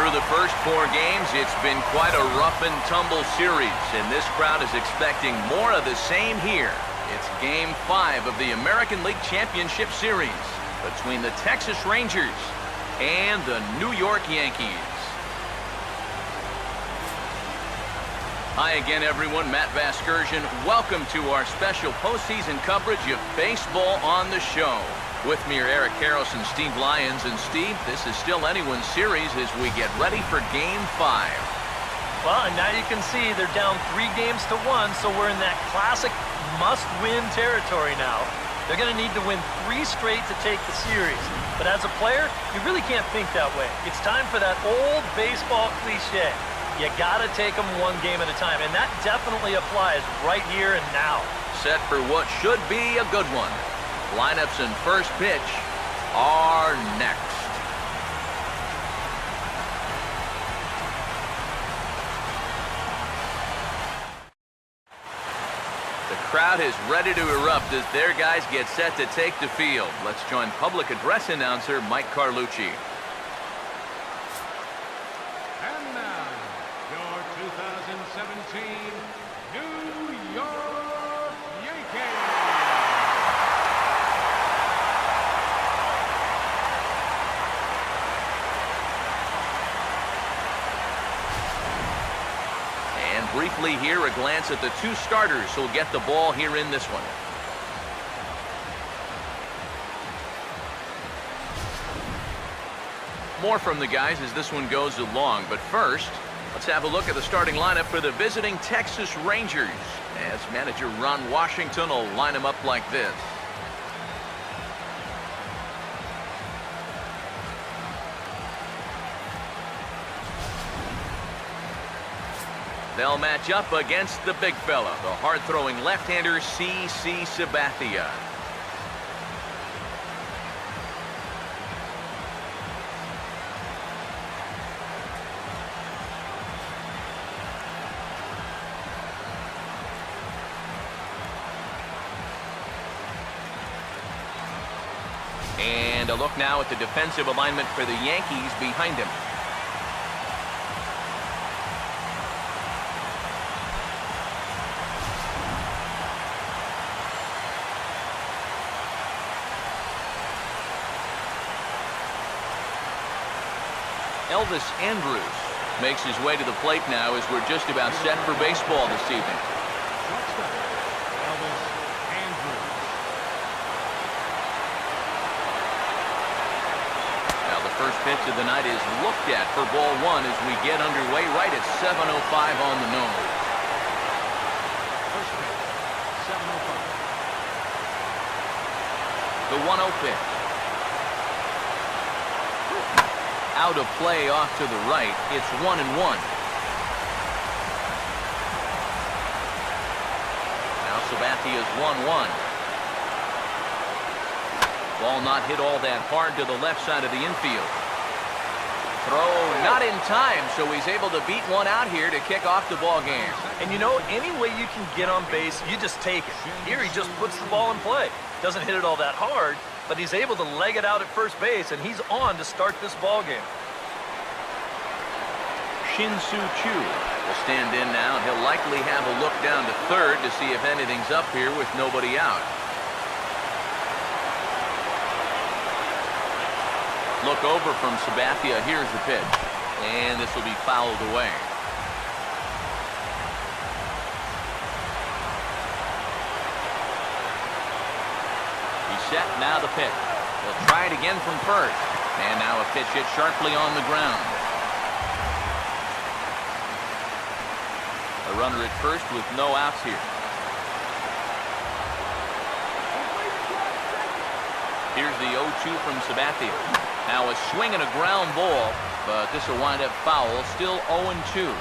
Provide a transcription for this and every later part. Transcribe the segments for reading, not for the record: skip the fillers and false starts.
Through the first 4 games, it's been quite a rough and tumble series, and this crowd is expecting more of the same here. It's Game 5 of the American League Championship Series between the Texas Rangers and the New York Yankees. Hi again, everyone. Matt Vasgersian. Welcome to our special postseason coverage of baseball on the show. With me are Eric Karros and Steve Lyons. And Steve, this is still anyone's series as we get ready for Game 5. Well, and now you can see they're down 3 games to 1, so we're in that classic must-win territory now. They're going to need to win 3 straight to take the series. But as a player, you really can't think that way. It's time for that old baseball cliche. You got to take them 1 game at a time, and that definitely applies right here and now. Set for what should be a good one. Lineups and first pitch are next. The crowd is ready to erupt as their guys get set to take the field. Let's join public address announcer Mike Carlucci. And now, your 2017 New York Yankees. And briefly here, a glance at the 2 starters who'll get the ball here in this one. More from the guys as this one goes along, but first, let's have a look at the starting lineup for the visiting Texas Rangers, as manager Ron Washington will line them up like this. They'll match up against the big fella, the hard-throwing left-hander C.C. Sabathia. And a look now at the defensive alignment for the Yankees behind him. Elvis Andrus makes his way to the plate now as we're just about set for baseball this evening. Shortstop, Elvis Andrus. Now the first pitch of the night is looked at for ball 1 as we get underway right at 7:05 on the nose. First pitch, 7:05. The 1-0 pitch. Out of play off to the right. It's 1-1. Now Sabathia's 1-1. Ball not hit all that hard to the left side of the infield. Throw not in time, so he's able to beat one out here to kick off the ball game. And you know, any way you can get on base, you just take it. Here he just puts the ball in play. Doesn't hit it all that hard, but he's able to leg it out at first base, and he's on to start this ball game. Shin-Soo Choo will stand in now, and he'll likely have a look down to third to see if anything's up here with nobody out. Look over from Sabathia. Here's the pitch, and this will be fouled away. Set, now the pitch. They'll try it again from first. And now a pitch hit sharply on the ground. A runner at first with no outs here. Here's the 0-2 from Sabathia. Now a swing and a ground ball, but this will wind up foul. Still 0-2.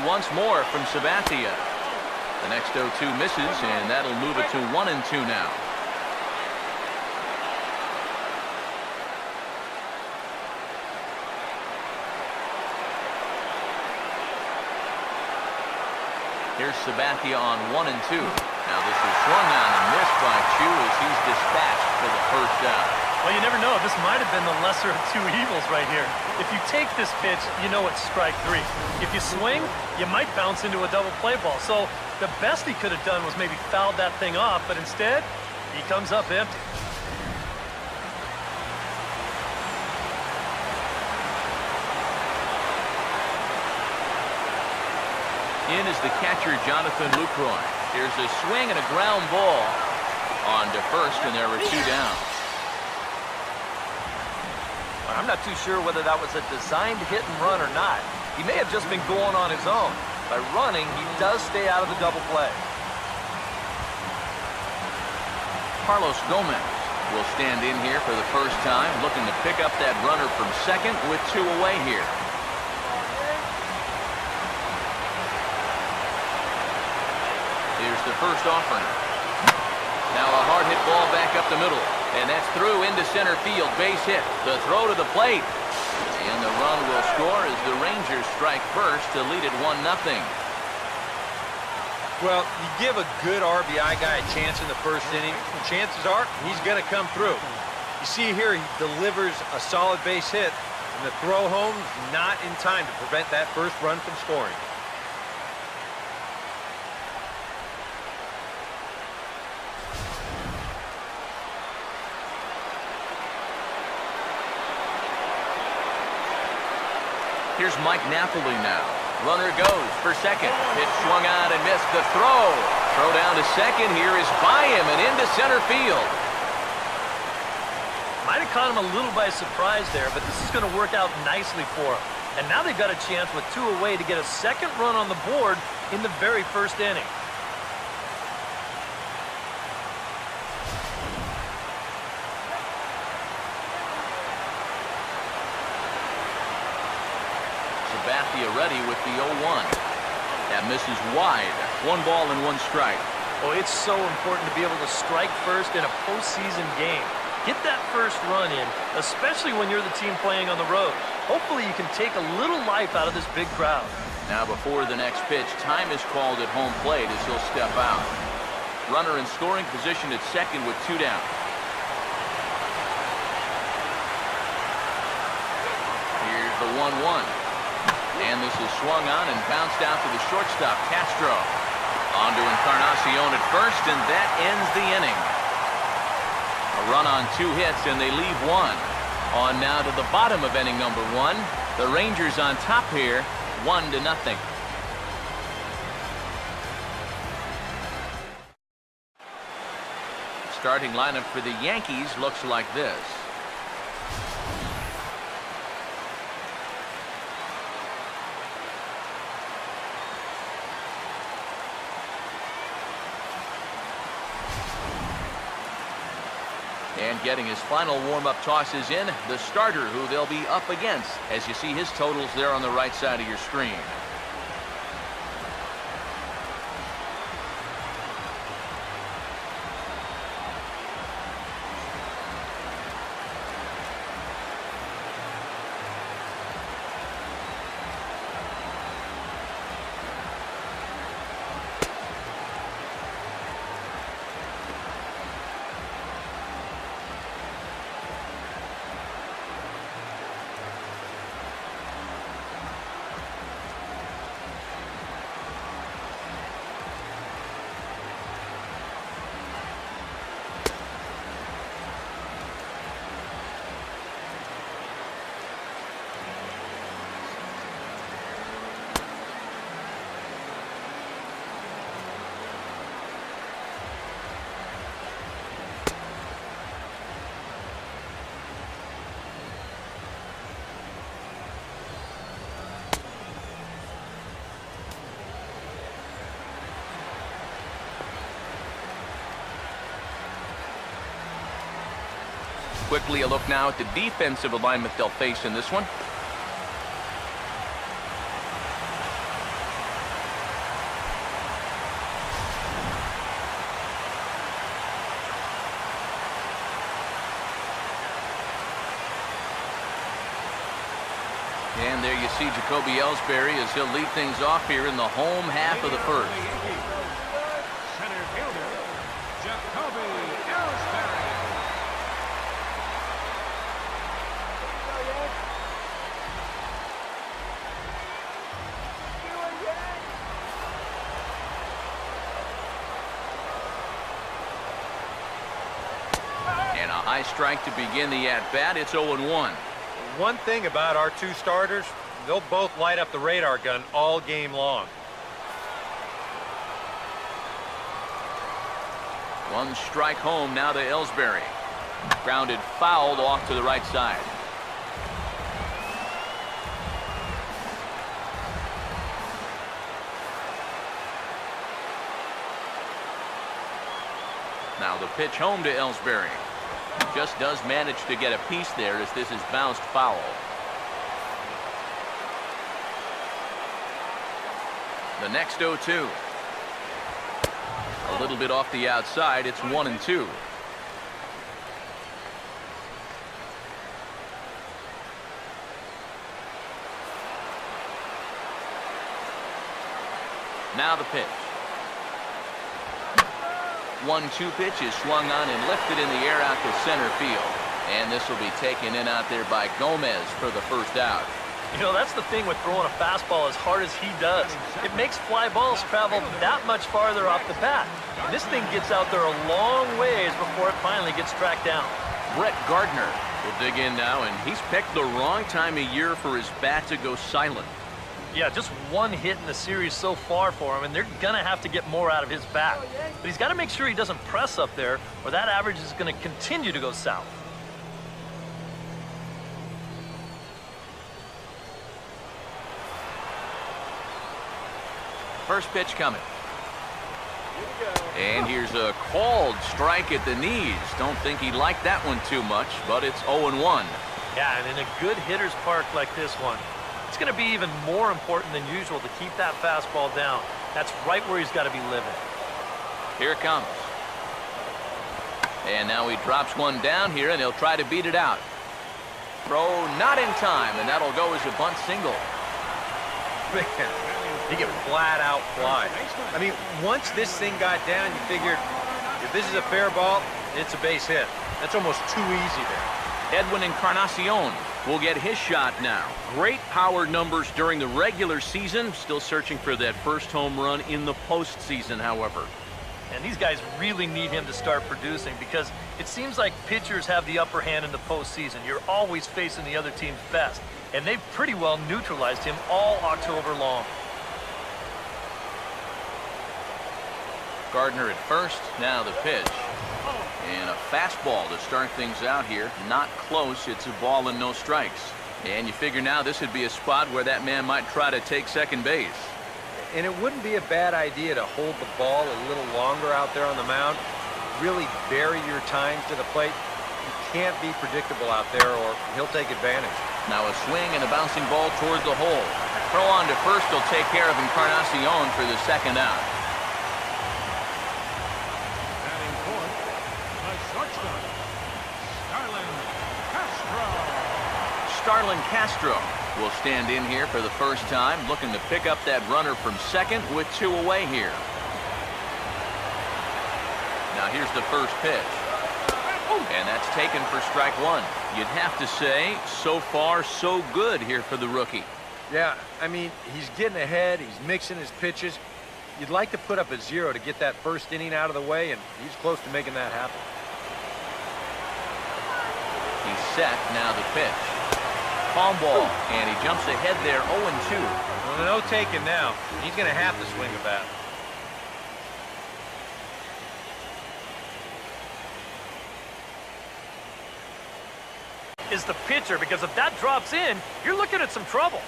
Once more from Sabathia. The next 0-2 misses, and that'll move it to 1-2 now. Here's Sabathia on 1 and 2. Now this is swung on and missed by Chu as he's dispatched for the first down. Well, you never know. This might have been the lesser of two evils right here. If you take this pitch, you know it's strike 3. If you swing, you might bounce into a double play ball. So the best he could have done was maybe fouled that thing off, but instead, he comes up empty. In is the catcher, Jonathan Lucroy. Here's a swing and a ground ball on to first, and there are 2 down. I'm not too sure whether that was a designed hit and run or not. He may have just been going on his own. By running, he does stay out of the double play. Carlos Gomez will stand in here for the first time, looking to pick up that runner from second with 2 away here. Here's the first offering. Now a hard hit ball back up the middle, and that's through into center field. Base hit. The throw to the plate, and the run will score as the Rangers strike first to lead it 1-0. Well, you give a good RBI guy a chance in the first inning, chances are he's going to come through. You see here, he delivers a solid base hit, and the throw home not in time to prevent that first run from scoring. Here's Mike Napoli now. Runner goes for second. Pitch swung on and missed. The throw. Throw down to second here is by him and into center field. Might have caught him a little by surprise there, but this is going to work out nicely for him. And now they've got a chance with 2 away to get a second run on the board in the very first inning. Sabathia ready with the 0-1. That misses wide. 1 ball and 1 strike. Oh, it's so important to be able to strike first in a postseason game. Get that first run in, especially when you're the team playing on the road. Hopefully you can take a little life out of this big crowd. Now before the next pitch, time is called at home plate as he'll step out. Runner in scoring position at second with 2 down. Here's the 1-1. And this is swung on and bounced out to the shortstop, Castro. On to Encarnacion at first, and that ends the inning. A run on 2 hits, and they leave 1. On now to the bottom of inning number 1. The Rangers on top here, 1-0. Starting lineup for the Yankees looks like this. And getting his final warm-up tosses in, the starter who they'll be up against, as you see his totals there on the right side of your screen. Quickly a look now at the defensive alignment they'll face in this one. And there you see Jacoby Ellsbury as he'll lead things off here in the home half of the first. Center fielder, Jacoby Ellsbury. And a high strike to begin the at-bat. It's 0-1. One thing about our two starters, they'll both light up the radar gun all game long. One strike home now to Ellsbury. Grounded fouled off to the right side. Now the pitch home to Ellsbury. Just does manage to get a piece there as this is bounced foul. The next 0-2. A little bit off the outside. It's 1-2. Now the pitch. 1-2 pitch is swung on and lifted in the air out to center field. And this will be taken in out there by Gomez for the first out. You know, that's the thing with throwing a fastball as hard as he does. It makes fly balls travel that much farther off the bat. And this thing gets out there a long ways before it finally gets tracked down. Brett Gardner will dig in now, and he's picked the wrong time of year for his bat to go silent. Yeah, just one hit in the series so far for him, and they're going to have to get more out of his bat. But he's got to make sure he doesn't press up there, or that average is going to continue to go south. First pitch coming. And here's a called strike at the knees. Don't think he liked that one too much, but it's 0-1. Yeah, and in a good hitter's park like this one, it's going to be even more important than usual to keep that fastball down. That's right where he's got to be living. Here it comes. And now he drops one down here, and he'll try to beat it out. Throw not in time, and that'll go as a bunt single. Man, he can flat out fly. I mean, once this thing got down, you figured if this is a fair ball, it's a base hit. That's almost too easy there. Edwin Encarnacion will get his shot now. Great power numbers during the regular season. Still searching for that first home run in the postseason, however. And these guys really need him to start producing because it seems like pitchers have the upper hand in the postseason. You're always facing the other team's best. And they've pretty well neutralized him all October long. Gardner at first. Now the pitch. And a fastball to start things out here. Not close. It's a ball and no strikes. And you figure now this would be a spot where that man might try to take second base. And it wouldn't be a bad idea to hold the ball a little longer out there on the mound. Really vary your times to the plate. You can't be predictable out there or he'll take advantage. Now a swing and a bouncing ball toward the hole. Throw on to first will take care of Encarnacion for the second out. Batting fourth, the shortstop, Starlin Castro will stand in here for the first time, looking to pick up that runner from second with two away here. Now here's the first pitch. And that's taken for strike one. You'd have to say, so far, so good here for the rookie. Yeah, I mean, he's getting ahead. He's mixing his pitches. You'd like to put up a 0 to get that first inning out of the way, and he's close to making that happen. He's set. Now the pitch. Palm ball, and he jumps ahead there 0-2. Well, no taking now. He's going to have to swing a bat. Is the pitcher, because if that drops in, you're looking at some trouble.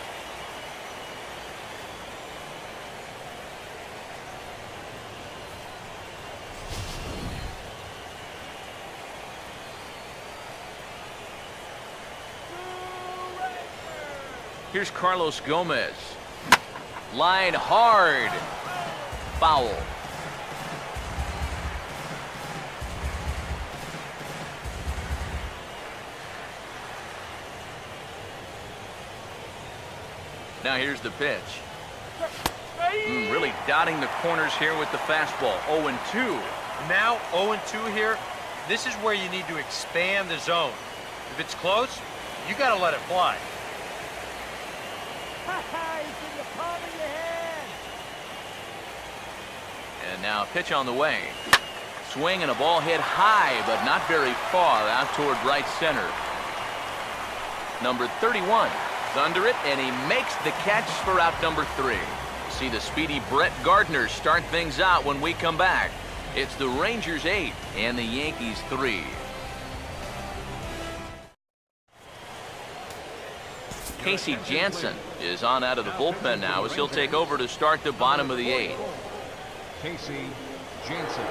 Here's Carlos Gomez. Line hard. Foul. Now here's the pitch. Really dotting the corners here with the fastball. 0-2. Now 0-2 here. This is where you need to expand the zone. If it's close, you got to let it fly. And now a pitch on the way. Swing and a ball hit high, but not very far out toward right center. Number 31 is under it, and he makes the catch for out number 3. See the speedy Brett Gardner start things out when we come back. It's the Rangers 8 and the Yankees 3. Casey Jansen is on out of the bullpen now as he'll take over to start the bottom of the 8th. Casey Jansen.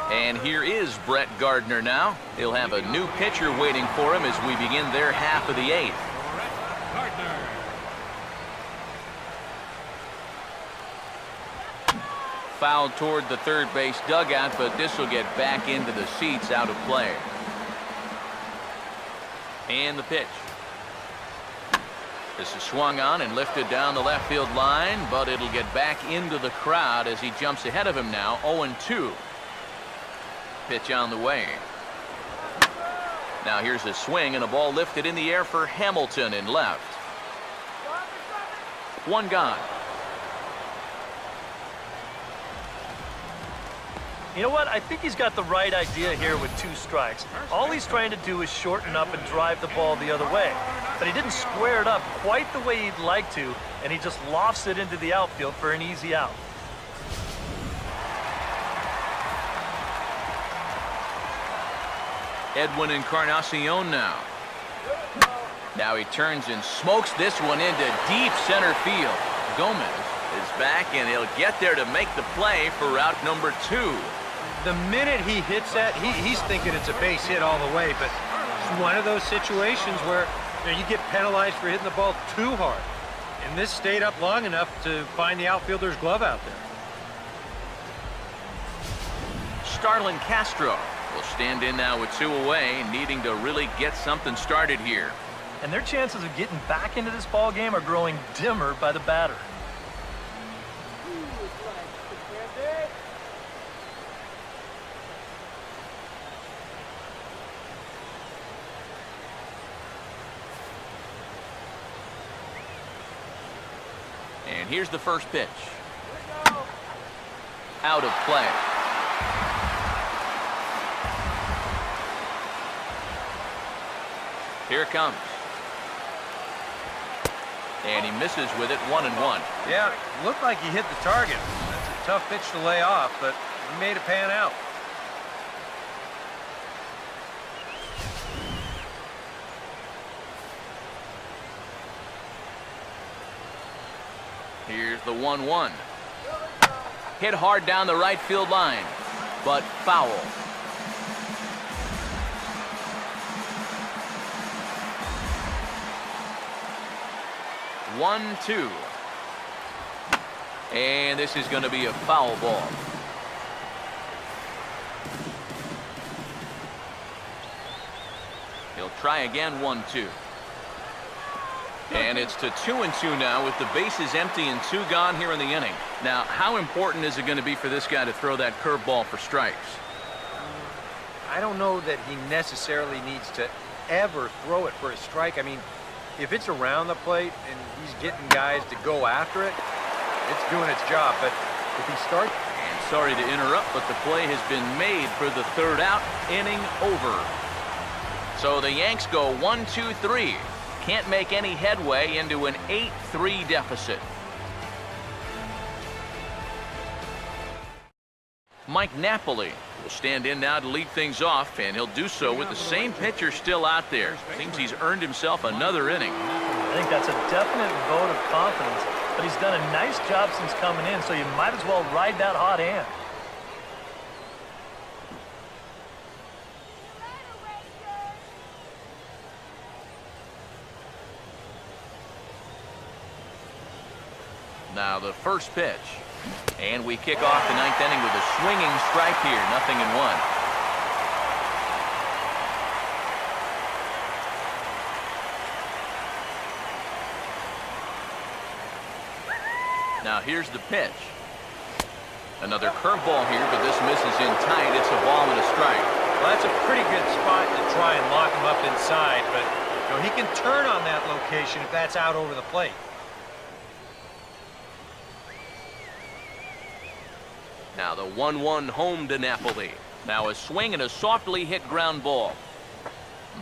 And here is Brett Gardner now. He'll have a new pitcher waiting for him as we begin their half of the 8th. Brett Gardner. Fouled toward the third base dugout, but this will get back into the seats, out of play. And the pitch. This is swung on and lifted down the left field line, but it'll get back into the crowd as he jumps ahead of him now. 0-2. Pitch on the way. Now here's a swing and a ball lifted in the air for Hamilton in left. One gone. You know what? I think he's got the right idea here with 2 strikes. All he's trying to do is shorten up and drive the ball the other way. But he didn't square it up quite the way he'd like to, and he just lofts it into the outfield for an easy out. Edwin Encarnacion now. Now he turns and smokes this one into deep center field. Gomez is back, and he'll get there to make the play for route number 2. The minute he hits that, he's thinking it's a base hit all the way, but it's one of those situations where you get penalized for hitting the ball too hard. And this stayed up long enough to find the outfielder's glove out there. Starlin Castro will stand in now with 2 away, needing to really get something started here. And their chances of getting back into this ball game are growing dimmer by the batter. And here's the first pitch. Out of play. Here it comes. And he misses with it, 1-1. Yeah, looked like he hit the target. That's a tough pitch to lay off, but he made it pan out. Here's the 1-1. Hit hard down the right field line, but foul. One, two. And this is going to be a foul ball. He'll try again, 1-2. And it's to 2-2 now with the bases empty and 2 gone here in the inning. Now, how important is it going to be for this guy to throw that curveball for strikes? I don't know that he necessarily needs to ever throw it for a strike. I mean, if it's around the plate and he's getting guys to go after it, it's doing its job. But if he starts... And sorry to interrupt, but the play has been made for the 3rd out, inning over. So the Yanks go 1-2-3. Can't make any headway into an 8-3 deficit. Mike Napoli will stand in now to lead things off, and he'll do so with the same pitcher still out there. Seems he's earned himself another inning. I think that's a definite vote of confidence, but he's done a nice job since coming in, so you might as well ride that hot hand. Now the first pitch. And we kick off the ninth inning with a swinging strike here. 0-1. Now here's the pitch. Another curveball here, but this misses in tight. It's a ball and a strike. Well, that's a pretty good spot to try and lock him up inside, but you know, he can turn on that location if that's out over the plate. Now the 1-1 home to Napoli. Now a swing and a softly hit ground ball.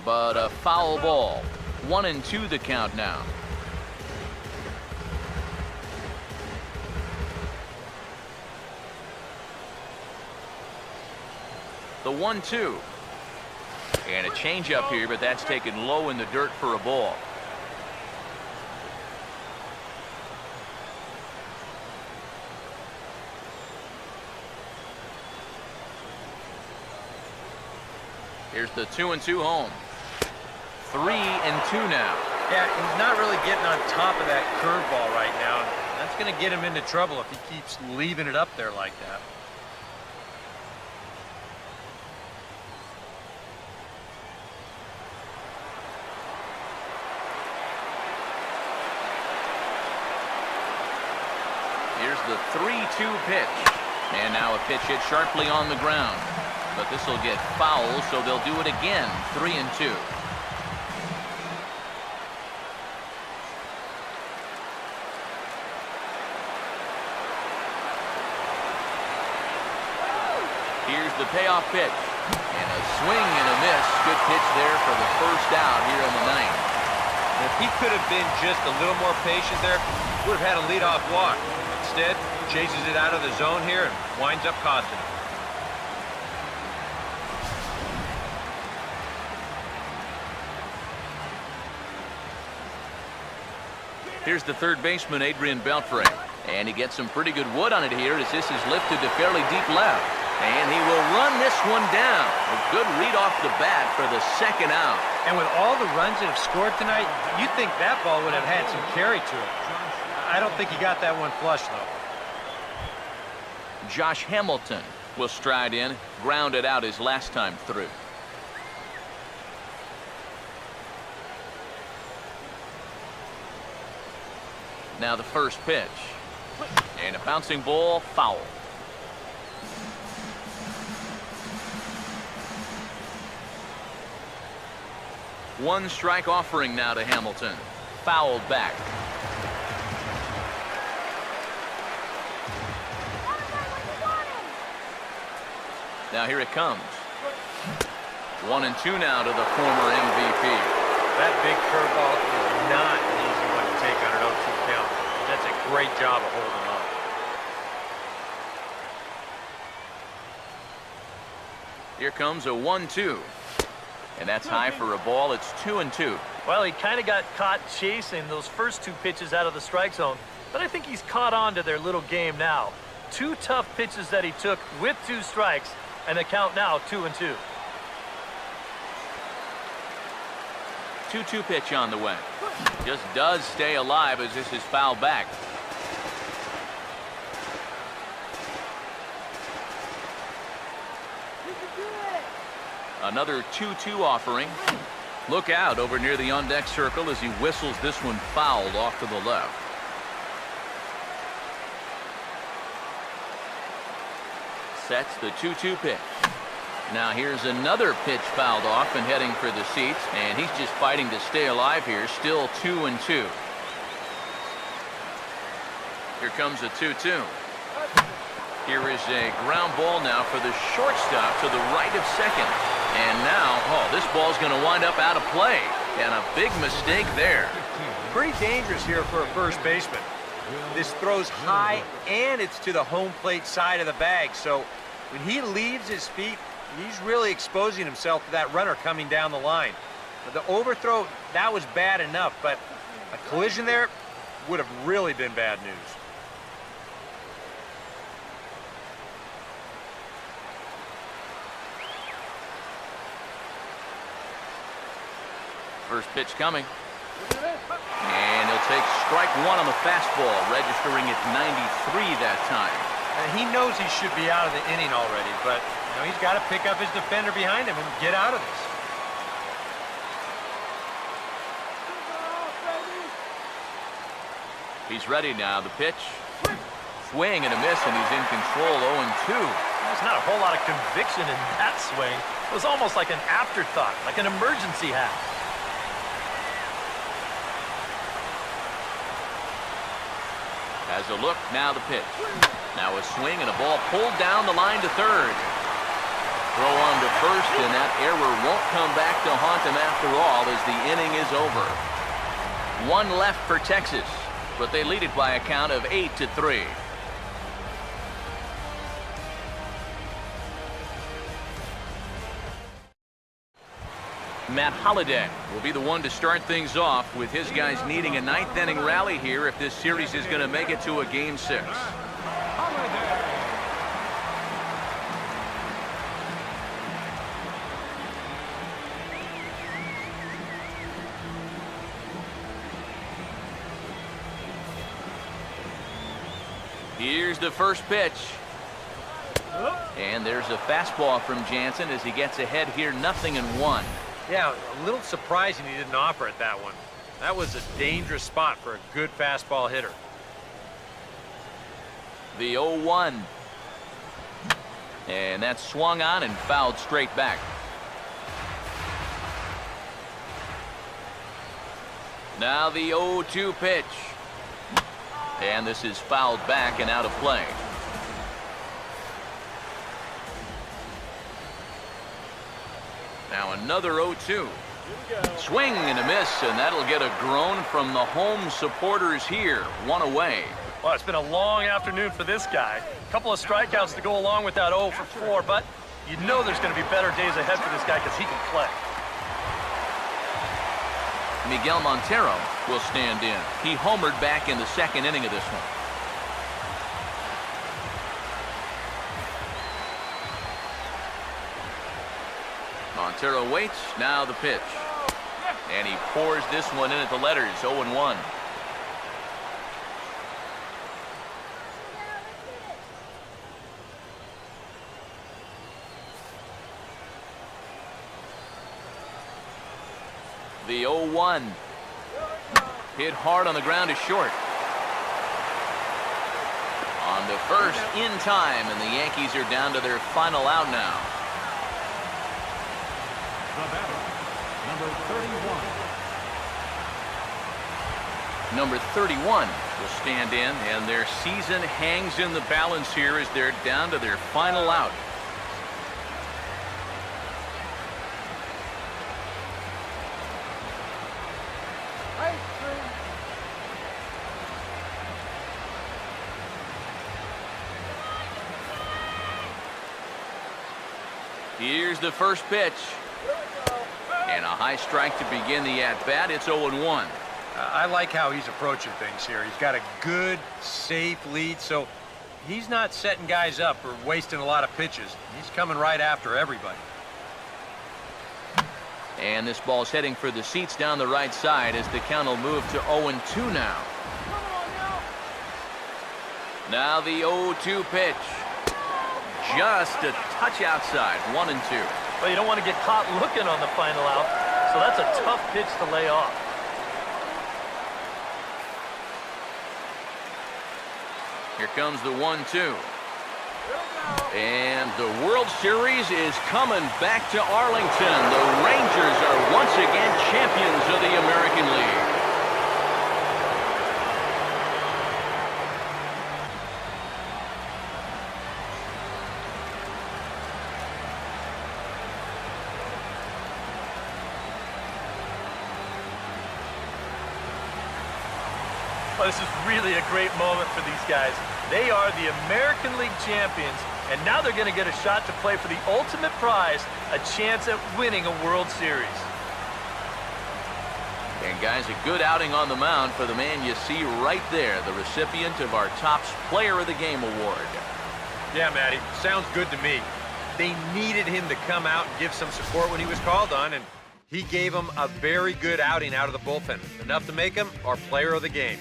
But a foul ball. 1-2 the count now. The 1-2. And a changeup here, but that's taken low in the dirt for a ball. Here's the 2-2 home. 3-2 now. Yeah, he's not really getting on top of that curveball right now. That's going to get him into trouble if he keeps leaving it up there like that. Here's the 3-2 pitch. And now a pitch hit sharply on the ground. But this will get foul, so they'll do it again. 3-2. Here's the payoff pitch. And a swing and a miss. Good pitch there for the first out here in the ninth. If he could have been just a little more patient there, would have had a leadoff walk. Instead, chases it out of the zone here and winds up costing him. Here's the third baseman, Adrian Beltre. And he gets some pretty good wood on it here as this is lifted to fairly deep left. And he will run this one down. A good read off the bat for the second out. And with all the runs that have scored tonight, you'd think that ball would have had some carry to it. I don't think he got that one flush, though. Josh Hamilton will stride in, grounded out his last time through. Now the first pitch. And a bouncing ball, foul. One strike offering now to Hamilton. Fouled back. Now here it comes. 1-2 now to the former MVP. That big curveball is not an easy one to take on an 0-2 count. That's a great job of holding on. Here comes a 1-2. And that's high for a ball. It's 2-2. Well, he kind of got caught chasing those first two pitches out of the strike zone. But I think he's caught on to their little game now. Two tough pitches that he took with two strikes. And the count now 2-2. 2-2 pitch on the way. Just does stay alive as this is fouled back. Another 2-2 offering. Look out over near the on-deck circle as he whistles this one fouled off to the left. Sets the 2-2 pitch. Now here's another pitch fouled off and heading for the seats, and he's just fighting to stay alive here. Still 2-2. Here comes a 2-2. Here is a ground ball now for the shortstop to the right of second. And now, this ball's going to wind up out of play. And a big mistake there. Pretty dangerous here for a first baseman. This throws high, and it's to the home plate side of the bag. So when he leaves his feet, he's really exposing himself to that runner coming down the line. The overthrow, that was bad enough, but a collision there would have really been bad news. First pitch coming. And he'll takes strike one on the fastball, registering at 93 that time. And he knows he should be out of the inning already, but he's got to pick up his defender behind him and get out of this. He's ready now. The pitch. Swing and a miss, and he's in control. 0-2. There's not a whole lot of conviction in that swing. It was almost like an afterthought, like an emergency hat. Has a look. Now the pitch. Now a swing and a ball pulled down the line to third. Throw on to first, and that error won't come back to haunt him after all as the inning is over. One left for Texas, but they lead it by a count of 8-3. Matt Holliday will be the one to start things off, with his guys needing a ninth inning rally here if this series is going to make it to a game 6. Here's the first pitch. And there's a fastball from Jansen as he gets ahead here, 0-1. Yeah, a little surprising he didn't offer it that one. That was a dangerous spot for a good fastball hitter. The 0-1. And that's swung on and fouled straight back. Now the 0-2 pitch. And this is fouled back and out of play. Now another 0-2. Swing and a miss, and that'll get a groan from the home supporters here. One away. Well, it's been a long afternoon for this guy. A couple of strikeouts to go along with that 0 for 4, but you know there's going to be better days ahead for this guy because he can play. Miguel Montero will stand in. He homered back in the second inning of this one. Montero waits. Now the pitch. And he pours this one in at the letters. 0-1. The 0-1. Hit hard on the ground is short. On the first in time, and the Yankees are down to their final out now. The batter, number 31. Number 31 will stand in, and their season hangs in the balance here as they're down to their final out. Here's the first pitch. And a high strike to begin the at-bat. It's 0-1. I like how he's approaching things here. He's got a good, safe lead, so he's not setting guys up or wasting a lot of pitches. He's coming right after everybody. And this ball's heading for the seats down the right side as the count will move to 0-2 now. Now the 0-2 pitch. Just a touch outside. 1-2. Well, you don't want to get caught looking on the final out, so that's a tough pitch to lay off. Here comes the 1-2. And the World Series is coming back to Arlington. The Rangers are once again champions of the American League. Well, this is really a great moment for these guys. They are the American League champions, and now they're going to get a shot to play for the ultimate prize, a chance at winning a World Series. And guys, a good outing on the mound for the man you see right there, the recipient of our Topps Player of the Game award. Yeah, Matty, sounds good to me. They needed him to come out and give some support when he was called on, and He gave him a very good outing out of the bullpen, enough to make him our player of the game.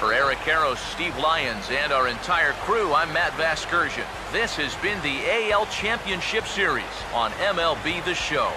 For Eric Karros, Steve Lyons, and our entire crew, I'm Matt Vasgersian. This has been the AL Championship Series on MLB The Show.